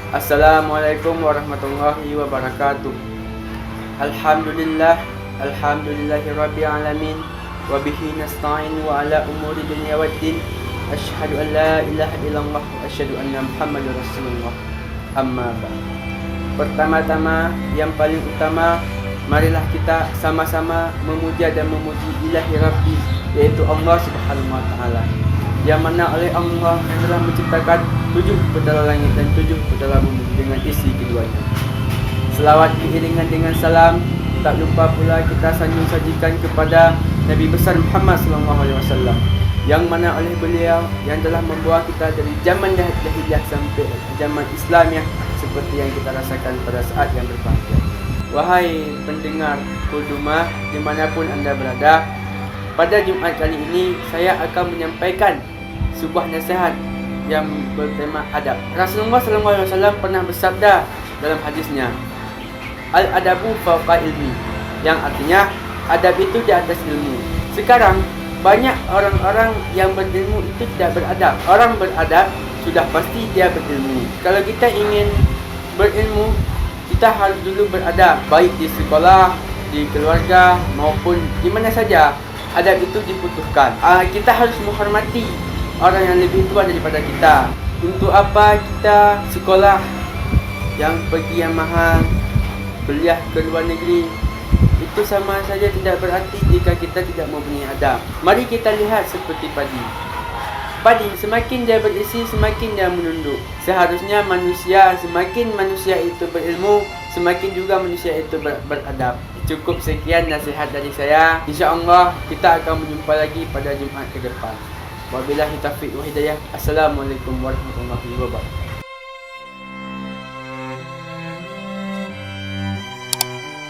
Assalamualaikum warahmatullahi wabarakatuh. Alhamdulillah, alhamdulillahirabbil alamin, wa bihi nasta'in wa ala umuri dunya waddin. Asyhadu an la ilaha illallah wa asyhadu anna Muhammadar Rasulullah. Amma ba'd. Pertama-tama, yang paling utama, marilah kita sama-sama memuja dan memuji Ilahi Rabbi, yaitu Allah Subhanahu wa taala, yang mana oleh Allah telah menciptakan 7 petala langit dan 7 petala bumi dengan isi keduanya. Selawat diiringan dengan salam, tak lupa pula kita sanjung sajikan kepada Nabi besar Muhammad sallallahu alaihi wasallam, yang mana oleh beliau yang telah membawa kita dari zaman jahiliyah sampai zaman Islamiah seperti yang kita rasakan pada saat yang berbahagia. Wahai pendengar Qudumah dimanapun anda berada, pada Jumaat kali ini saya akan menyampaikan sebuah nasihat yang bertema adab. Rasulullah SAW pernah bersabda dalam hadisnya, Al-adabu fawqa ilmi, yang artinya adab itu di atas ilmu. Sekarang banyak orang-orang yang berilmu itu tidak beradab. Orang beradab sudah pasti dia berilmu. Kalau kita ingin berilmu, kita harus dulu beradab, baik di sekolah, di keluarga maupun di mana saja. Adab itu dibutuhkan. Kita harus menghormati orang yang lebih tua daripada kita. Untuk apa kita sekolah yang pergi yang mahal, kuliah ke luar negeri? Itu sama saja tidak berarti jika kita tidak mempunyai adab. Mari kita lihat seperti padi. Padi semakin dia berisi, semakin dia menunduk. Seharusnya manusia, semakin manusia itu berilmu, semakin juga manusia itu beradab. Cukup sekian nasihat dari saya. InsyaAllah kita akan berjumpa lagi pada Jumaat ke depan. Wabillahi taufiq wa hidayah. Assalamualaikum warahmatullahi wabarakatuh.